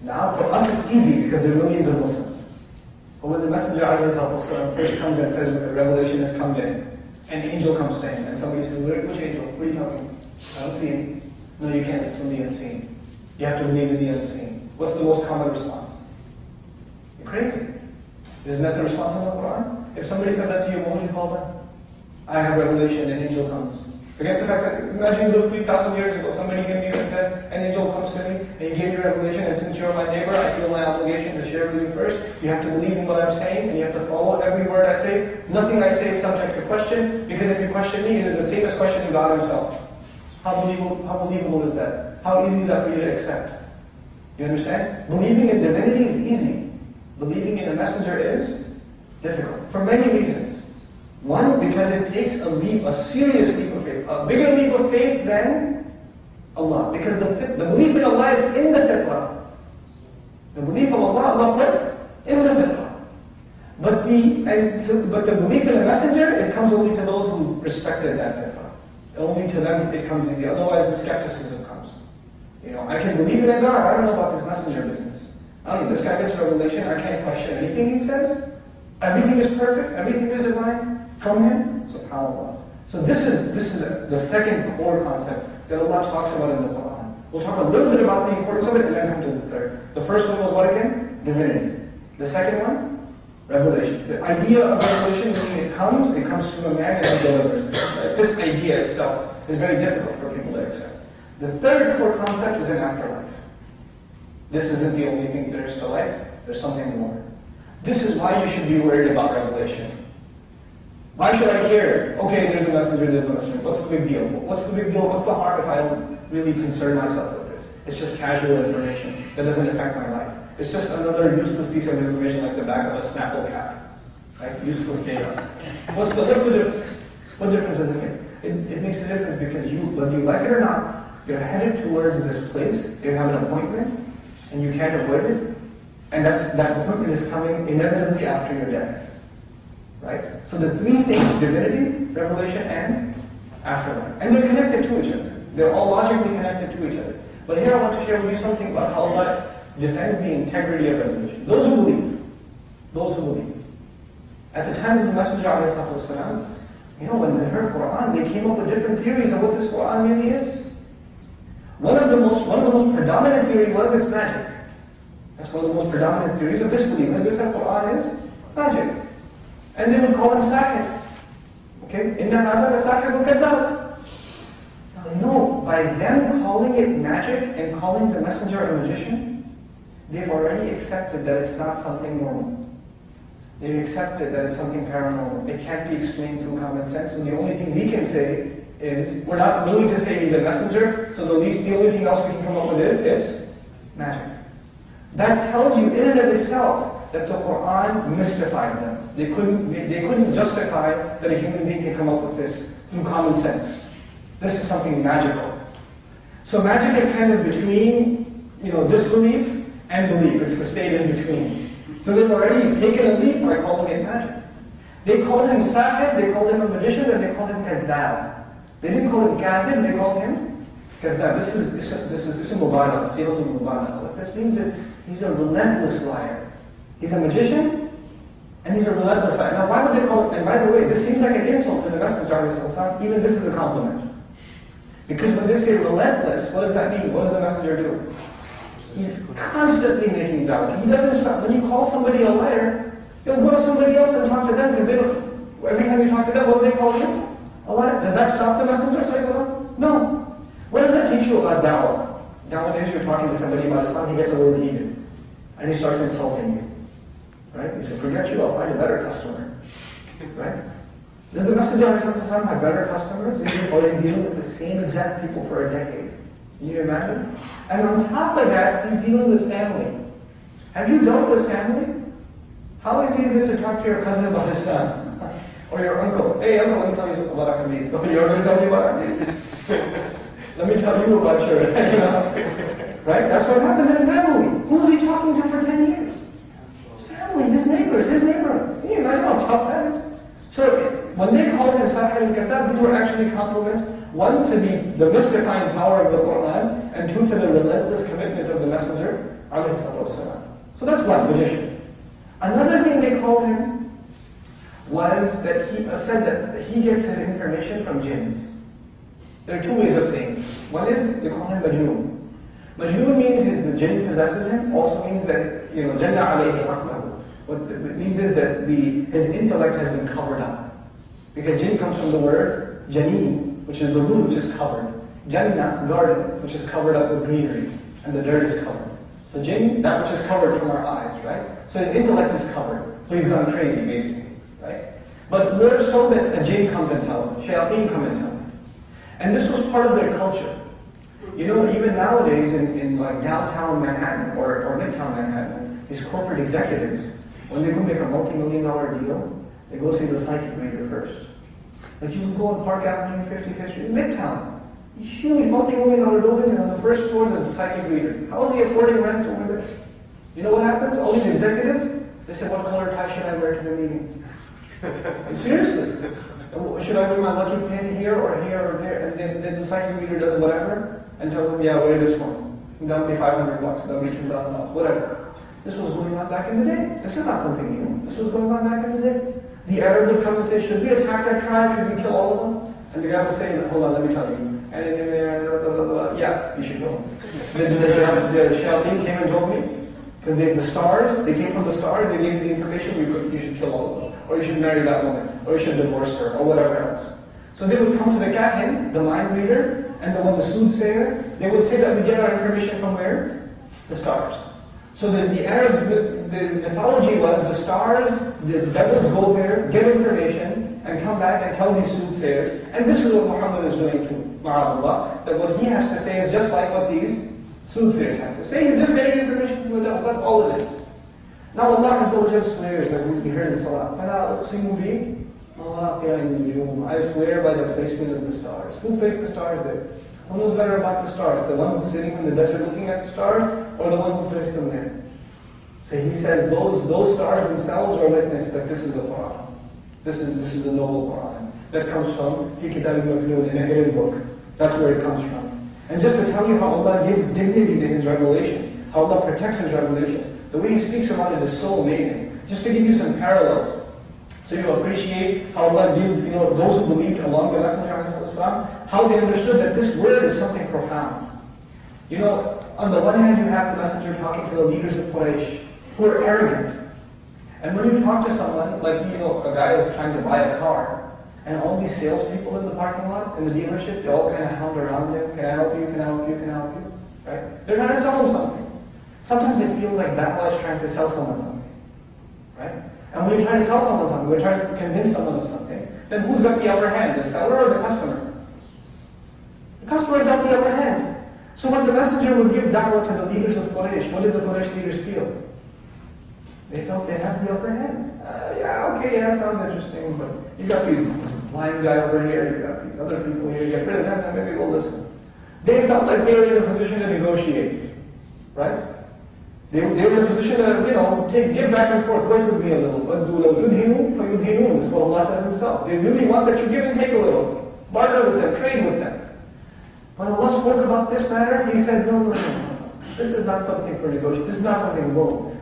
Now for us it's easy because there are millions of Muslims. But when the Messenger ﷺ first comes and says the revelation has come in, an angel comes to him and somebody says, which angel? What are you talking about? I don't see anything. No, you can't, it's from the unseen. You have to believe in the unseen. What's the most common response? You're crazy. Isn't that the response in the Quran? If somebody said that to you, what would you call them? I have revelation, an angel comes. Forget the fact that, imagine you lived 3,000 years ago, somebody came to you and said, an angel comes to me, and he gave me revelation, and since you're my neighbor, I feel my obligation to share with you first. You have to believe in what I'm saying, and you have to follow every word I say. Nothing I say is subject to question, because if you question me, it is the same as questioning God Himself. How believable is that? How easy is that for you to accept? You understand? Believing in divinity is easy. Believing in a messenger is difficult, for many reasons. One, because it takes a serious leap of faith, a bigger leap of faith than Allah. Because the belief in Allah is in the fitrah. The belief of Allah put in the fitrah. But the belief in a messenger, it comes only to those who respected that fitrah. Only to them it comes easy. Otherwise, the skepticism comes. I can believe in a God. I don't know about this messenger business. I don't know. This guy gets revelation. I can't question anything he says. Everything is perfect. Everything is divine from him. SubhanAllah. So this is the second core concept that Allah talks about in the Quran. We'll talk a little bit about the importance of it and then come to the third. The first one was what again? Divinity. The second one? Revelation. The idea of revelation, when it comes to a man and he delivers. This idea itself is very difficult for people to accept. The third core concept is an afterlife. This isn't the only thing there is to life. There's something more. This is why you should be worried about revelation. Why should I care? Okay, there's a messenger, there's no messenger. What's the big deal? What's the big deal? What's the harm if I don't really concern myself with this? It's just casual information that doesn't affect my life. It's just another useless piece of information like the back of a Snapple cap. Right? Useless data. What's the difference? What difference does it make? It makes a difference because whether you like it or not, You're headed towards this place, you have an appointment, and you can't avoid it, and that appointment is coming inevitably after your death. Right? So the three things, divinity, revelation, and afterlife. And they're connected to each other. They're all logically connected to each other. But here I want to share with you something about how Allah defends the integrity of revelation. Those who believe. Those who believe. At the time of the Messenger, ﷺ, when they heard Quran, they came up with different theories of what this Quran really is. One of the most predominant theories was it's magic. That's one of the most predominant theories of disbelievers. This Quran is magic. And they would call him sahir. Okay? Inna hada la sahir kadhab. Now, by them calling it magic and calling the messenger a magician, they've already accepted that it's not something normal. They've accepted that it's something paranormal. It can't be explained through common sense, and the only thing we can say is, we're not willing to say he's a messenger, so the only thing else we can come up with is magic. That tells you in and of itself that the Quran mystified them. They couldn't justify that a human being can come up with this through common sense. This is something magical. So magic is kind of between, disbelief and belief. It's the state in between. So they've already taken a leap by calling it magic. They called him sahib, they called him a magician, and they called him kadhab. They didn't call him kadhib, they called him kadhab. This is mubarak, silatul mubarak. What this means is he's a relentless liar. He's a magician, and he's a relentless liar. Now, why would they call it? And by the way, this seems like an insult to the Messenger. Even this is a compliment. Because when they say relentless, what does that mean? What does the messenger do? He's constantly making doubt. He doesn't stop. When you call somebody a liar, he'll go to somebody else and talk to them because they don't. Every time you talk to them, what do they call you? A liar. Does that stop the messenger? No. What does that teach you about dawah? Nowadays, you're talking to somebody about Islam, he gets a little heated, and he starts insulting you. Right? You say, "Forget you, I'll find a better customer." Right? Does the Messenger have better customers? Or is he dealing with the same exact people for a decade? Can you imagine? And on top of that, he's dealing with family. Have you dealt with family? How easy is it to talk to your cousin about his son? Or your uncle? Hey uncle, let me tell you something about Akhidiz. Oh, you're going to tell me about Akhidiz? Let me tell you about your, Right? That's what happens in family. Who's he talking to for 10 years? His family, his neighbors, his neighborhood. Can you imagine how tough that is? So, when they called him Sahir al-Kadhab, these were actually compliments. One, to the mystifying power of the Quran, and two, to the relentless commitment of the Messenger, alayhi salatu wasalam. So that's one, magician. Another thing they called him was that he said that he gets his information from jinns. There are two ways of saying this. One is, they call him Majnoon. Majnoon means the jinn possesses him, also means that, Janna alayhi aqlahu. What it means is that his intellect has been covered up. Because jinn comes from the word janeen, which is the root, which is covered. Jannah, garden, which is covered up with greenery, and the dirt is covered. So jinn, that which is covered from our eyes, right? So his intellect is covered. So he's gone crazy, basically, right? But more so that a jinn comes and tells him, shayateen come and tell him. And this was part of their culture. Even nowadays in like downtown Manhattan or midtown Manhattan, these corporate executives, when they go make a multi-million-dollar deal, they go see the psychic reader first. Like you can go on Park Avenue, 55th Street, in Midtown. These huge multi-million-dollar buildings, and on the first floor there's a psychic reader. How is he affording rent over there? You know what happens? All these executives, they say, "What color tie should I wear to the meeting?" Seriously. Should I wear my lucky pin here or there? And then the psychic reader does whatever and tells them, "Yeah, wear this one. That'll be $500, that'll be $2,000, whatever." This was going on back in the day. This is not something new. This was going on back in the day. The Arab would come and say, "Should we attack that tribe? Should we kill all of them?" And the guy would say, "Hold on, let me tell you." And yeah, you should kill them. The shayateen came and told me. Because the stars, they came from the stars, they gave me the information, you should kill all of them. Or you should marry that woman. Or you should divorce her. Or whatever else. So they would come to the kahin, the mind reader, and the soothsayer. They would say that we get our information from where? The stars. So the Arabs, the mythology was the stars, the devils go there, get information, and come back and tell these soothsayers. And this is what Muhammad is doing to Ma'alullah, that what he has to say is just like what these soothsayers have to say. He's just getting information from the devils. That's all it is. Now Allah Azza wa Jalla swears, like we heard in Salah, I swear by the placement of the stars. Who placed the stars there? Who knows better about the stars? The one who's sitting in the desert looking at the stars, or the one who placed them there? So he says those stars themselves are witness that this is the Quran. This is the noble Quran. That comes from Fi Kitab al-Maknoon, in a hidden book. That's where it comes from. And just to tell you how Allah gives dignity to His revelation, how Allah protects His revelation, the way He speaks about it is so amazing. Just to give you some parallels, so you appreciate how Allah gives, those who believed along the Messenger, how they understood that this word is something profound. On the one hand, you have the Messenger talking to the leaders of Quraysh, who are arrogant. And when you talk to someone, like, a guy is trying to buy a car, and all these salespeople in the parking lot, in the dealership, they all kind of hound around him. Can I help you? Can I help you? Can I help you? Right? They're trying to sell him something. Sometimes it feels like that was trying to sell someone something. Right? And when you're trying to sell someone something, we're trying to convince someone of something, then who's got the upper hand? The seller or the customer? The customer's got the upper hand. So when the messenger would give da'wah to the leaders of Quraysh, what did the Quraysh leaders feel? They felt they had the upper hand. Sounds interesting, but you got this blind guy over here, you got these other people here, get rid of them, and maybe we'll listen. They felt like they were in a position to negotiate, right? They were in a position to give back and forth, work with me a little. That's what Allah says Himself. They really want that you give and take a little. Barter with them, trade with them. When Allah spoke about this matter, He said, no. This is not something for negotiation. This is not something wrong.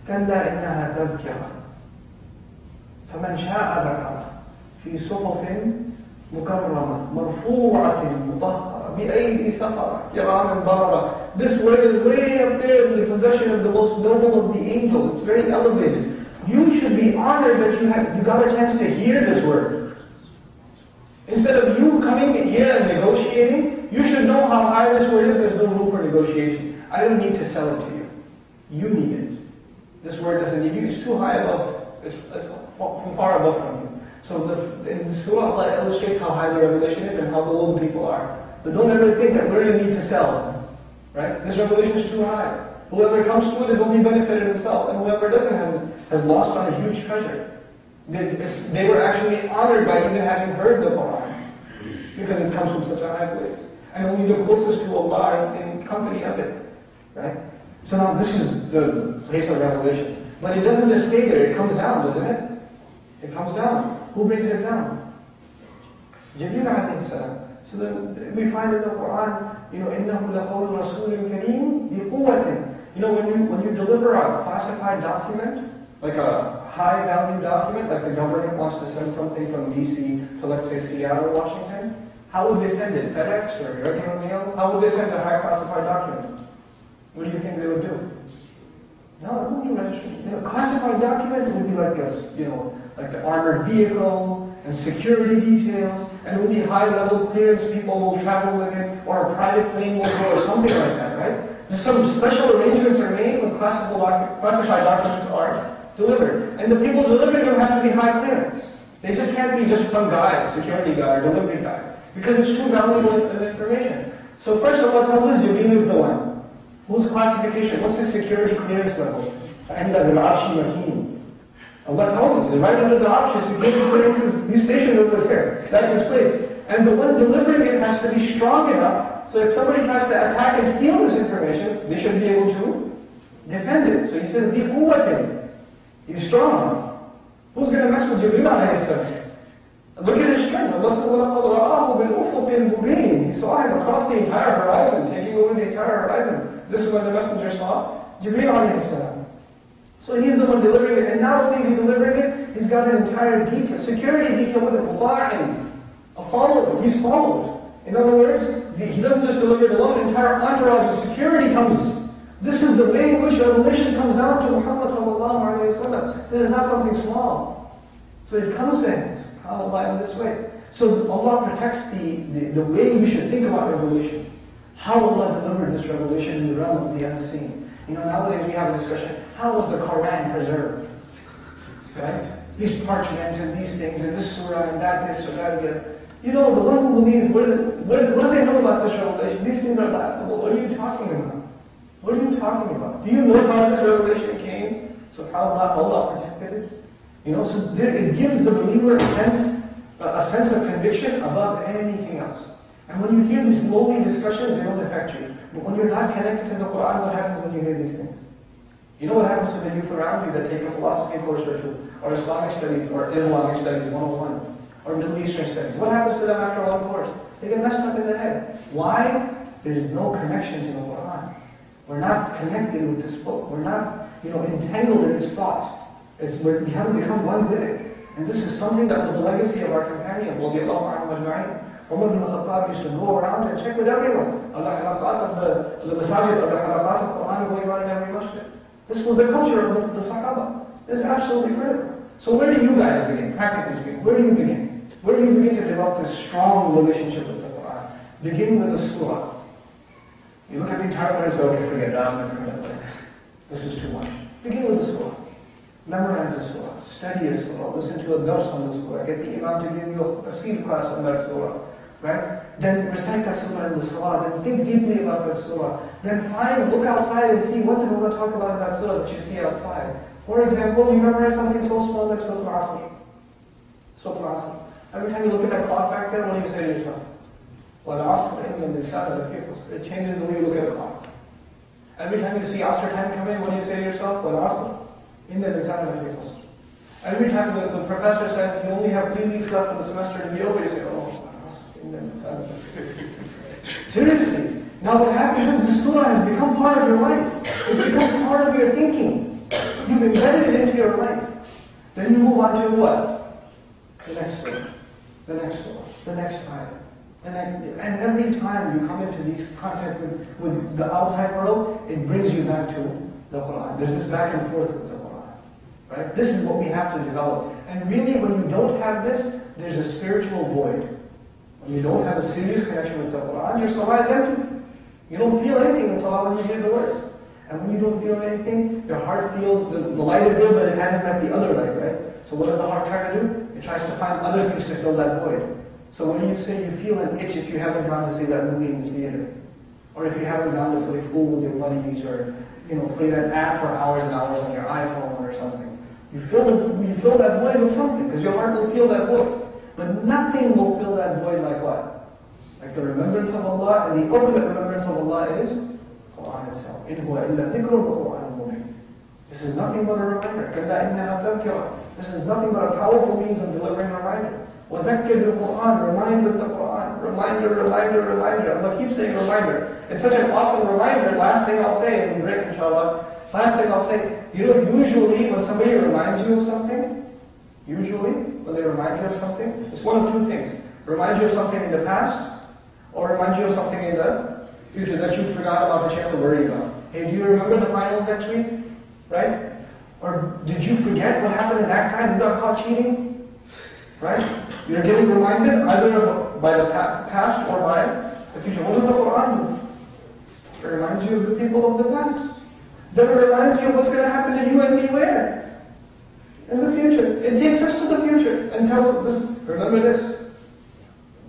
كَلَّا إِنَّهَا تَذْكِرَةٌ فَمَنْ شَاءَ ذَكَرَهُ فِي صُحُفٍ مُكَرَّمَةٍ مَرْفُوعَةٍ مُطَهَّرَةٍ بِأَيْدِي سَفَرَةٍ كِرَامٍ بَرَرَةٍ. This word is way up there in the possession of the most noble of the angels. It's very elevated. You should be honored that you got a chance to hear this word. Instead of you coming here and negotiating, you should know how high this word is. There's no room for negotiation. I don't need to sell it to you. You need it. This word doesn't need you. It's too high above. It's from far above from you. So in Surah, Allah illustrates how high the revelation is and how the low people are. So don't ever think that we're in need to sell. Right? This revelation is too high. Whoever comes to it has only benefited himself, and whoever doesn't has lost on a huge treasure. They were actually honored by even having heard the Quran, because it comes from such a high place. And only the closest to Allah are in company of it. Right? So now this is the place of revelation. But it doesn't just stay there, it comes down, doesn't it? It comes down. Who brings it down? Jibreel alayhi salam. So then we find in the Quran, إِنَّهُ لَقَوْلُ رَسُولٍ كَرِيمٍ ذِي قُوَّةٍ. When you deliver a classified document, like a high-value document, like the government wants to send something from DC to, let's say, Seattle, Washington, how would they send it? FedEx or regular mail? How would they send a high-classified document? What do you think they would do? No, it wouldn't be registered. A classified document would be like like the armored vehicle and security details, and only high-level clearance people will travel with it, or a private plane will go, or something like that, right? Just some special arrangements are made when classified documents are delivered. And the people delivering them have to be high clearance. They just can't be just some guy, security guy or delivery guy, because it's too valuable information. So first Allah tells us Jibreel is the one. Whose classification? What's his security clearance level? And the Arshi Makin. Allah tells us, right under the Arshi, security clearance is, he's stationed over there. That's his place. And the one delivering it has to be strong enough, so if somebody tries to attack and steal this information, they should be able to defend it. So He says, Di quwwatin. He's strong. Who's going to mess with Jibreel alayhi salam? Look at his strength. Allah said, وَلَقَدْ رَآهُ بِالْأُفُقِ الْمُبِينِ. He saw him across the entire horizon, taking over the entire horizon. This is when the messenger saw Jibreel alayhi salam. So he's the one delivering it, and now that he's delivering it, he's got an entire detail, security detail with it, a follower. He's followed. In other words, he doesn't just deliver it alone, an entire entourage of security comes. This is the way in which revelation comes down to Muhammad sallallahu alayhi wa sallam. This is not something small. So it comes to him, subhanAllah, in this way. So Allah protects the way we should think about revelation. How Allah delivered this revelation in the realm of the unseen. Nowadays we have a discussion, how was the Quran preserved? Right? These parchments and these things, and this surah, and that, this or that, the one who believes, what do they know about this revelation? These things are laughable. What are you talking about? What are you talking about? Do you know how this revelation came? So how Allah protected it? So it gives the believer a sense of conviction above anything else. And when you hear these lowly discussions, they don't affect you. But when you're not connected to the Quran, what happens when you hear these things? You know what happens to the youth around you that take a philosophy course or two, or Islamic studies, or Islamic studies 101, or Middle Eastern studies? What happens to them after one course? They get messed up in their head. Why? There is no connection to the Quran. We're not connected with this book. We're not, entangled in its thought. We haven't become one with it. And this is something that was the legacy of our companions. Umar ibn Khattab used to go around and check with everyone on the halaqat of the masajid, or the halaqat of Quran going on in every masjid. This was the culture of the Sahaba. It's absolutely critical. So where do you guys begin? Practically speaking, where do you begin? Where do you begin to develop this strong relationship with the Quran? Begin with the surah. You look at the entire Quran and say, okay, forget it, I'm not going to play. This is too much. Begin with the surah. Memorize the surah. Study a surah. Listen to a dars on the surah. Get the imam to give you a tafsir class on that surah. Right? Then recite that surah in the salah. Then think deeply about that surah. Then look outside and see what did Allah talk about in that surah that you see outside. For example, you memorize something so small like Surah Al-Asr. Surah Al-Asr. Every time you look at that clock back there, what do you say to yourself? It changes the way you look at a clock. Every time you see Asr time come in, what do you say to yourself? Every time the professor says you only have 3 weeks left for the semester to be over, you say, seriously. Now what happens is the surah has become part of your life. It's become part of your thinking. You've embedded it into your life. Then you move on to what? The next surah. The next surah. The next ayah. And every time you come into these contact with the outside world, it brings you back to the Quran. There's this back and forth with the Quran. Right? This is what we have to develop. And really, when you don't have this, there's a spiritual void. When you don't have a serious connection with the Quran, your salah is empty. You don't feel anything in salah when you hear the words. And when you don't feel anything, your heart feels, the light is there, but it hasn't met the other light, right? So what does the heart try to do? It tries to find other things to fill that void. So what do you say? You feel an itch if you haven't gone to see that movie in the theater. Or if you haven't gone to play pool with your buddies, or play that app for hours and hours on your iPhone or something. You fill that void with something, because your heart will feel that void. But nothing will fill that void like what? Like the remembrance of Allah, and the ultimate remembrance of Allah is Quran itself. This is nothing but a reminder. This is nothing but a powerful means of delivering a reminder. وَذَكِّرِ الْقُرْآنِ, remind with the Quran. Reminder, reminder, reminder. Allah keeps saying reminder. It's such an awesome reminder. Last thing I'll say, and we break inshallah. Last thing I'll say, usually when somebody reminds you of something, when they remind you of something, it's one of 2 things. Remind you of something in the past, or remind you of something in the future that you forgot about, that you have to worry about. Hey, do you remember the finals next week? Right? Or did you forget what happened in that guy who got caught cheating? Right? You're getting reminded either by the past or by the future. What does the Quran do? It reminds you of the people of the past. Then it reminds you of what's going to happen to you and me where? In the future. It takes us to the future and tells us, remember this.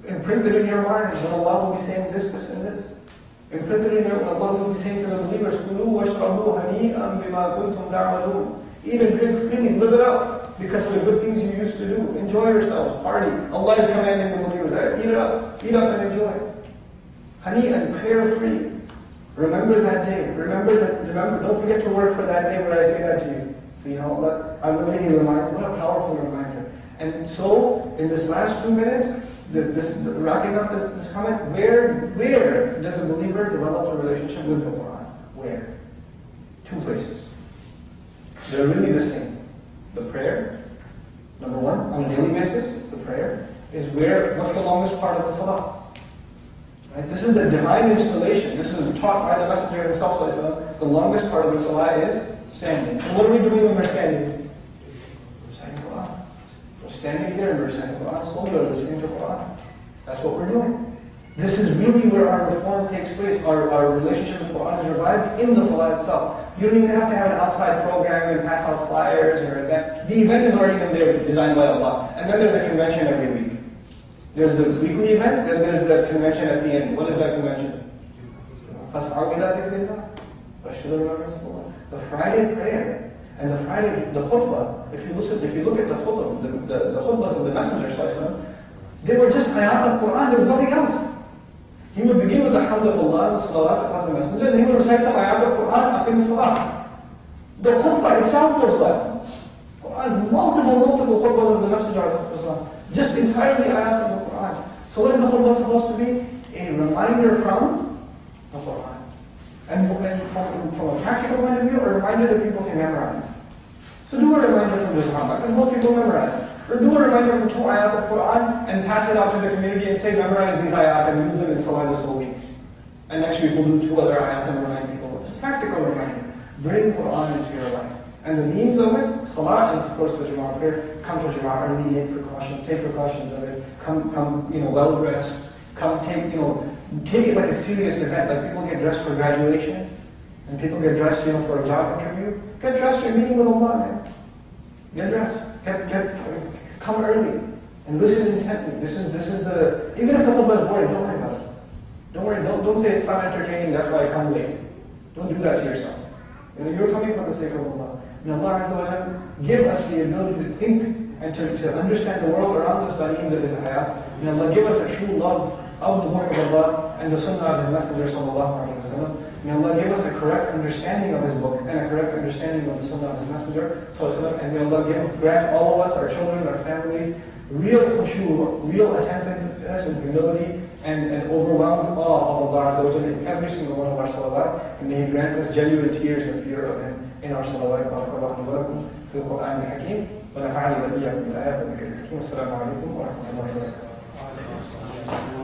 Imprint it in your mind that Allah will be saying this, this, and this. Imprint it in your mind. Allah will be saying to the believers, Kulu washrabu hani'an bima kuntum ta'malun. Eat and drink freely, live it up, because of the good things you used to do. Enjoy yourselves, party. Allah is commanding the believers, eat up and enjoy. Hani'an, prayer-free. Remember that day. Remember, don't forget to work for that day where I say that to you. See how Allah really reminds, what a powerful reminder. And so, in this last 2 minutes, wrapping up this comment, where does a believer develop a relationship with the Quran? Where? 2 places. They're really the same. The prayer, number 1, on a daily basis, the prayer is what's the longest part of the salah? Right? This is the divine installation. This is taught by the Messenger himself. The longest part of the salah is standing. And what are we doing when we're standing? We're reciting Quran. We're standing here and we're reciting Quran. Slowly we're listening to Quran. That's what we're doing. This is really where our reform takes place. Our relationship with Quran is revived in the salah itself. You don't even have to have an outside program and pass out flyers or event. The event is already been there, designed by Allah. And then there's a convention every week. There's the weekly event, then there's the convention at the end. What is that convention? The Friday prayer and the khutbah. If you look at the khutbah, the khutbahs of the Messenger, they were just ayat of Quran. There was nothing else. He would begin with the hamdulillah, the salawat upon the Messenger, and he would recite some ayat of Quran, aqim salah. The khutbah itself was what? Quran, multiple khutbahs of the Messenger, just entirely ayat of the Quran. So what is the khutbah supposed to be? A reminder from the Quran. And from a practical point of view, a reminder that people can memorize. So do a reminder from the Sahaba, because most people memorize. Or do a reminder from 2 ayat of Quran and pass it out to the community and say, memorize these ayat and use them in Salah this whole week. And next week we'll do 2 other ayat and remind people. Practical reminder. Bring Quran into your life. And the means of it, Salah, and of course the Jumu'ah prayer, come to Jumu'ah early, take precautions of it, come well dressed, take it like a serious event, like people get dressed for graduation, and people get dressed, for a job interview. Get dressed, you're meeting with Allah, man. Get dressed. Come early and listen intently. This is the, even if the khutbah is boring, don't worry about it. Don't worry, don't say it's not entertaining, that's why I come late. Don't do that to yourself. You're coming for the sake of Allah. May Allah Azza wa Jalla give us the ability to think and to understand the world around us by means of His ayat. May Allah give us a true love of the Book of Allah and the Sunnah of His Messenger sallallahu alaihi wasallam. May Allah give us a correct understanding of His book and a correct understanding of the Sunnah of His Messenger sallallahu alaihi wasallam. And may Allah grant all of us, our children, our families, real khushu, real attentiveness and humility, and overwhelming awe of Allah Azza wa Jalla in every single one of our salawat. And may He grant us genuine tears of fear of Him in our salawat. Barakallahu wa lakum fil Qur'an al-Hakim. Wa nafa'ani wa iyyakum bil ayat wa dhikril hakim. Assalamu alaikum wa rahmatullahi wa barakatuh.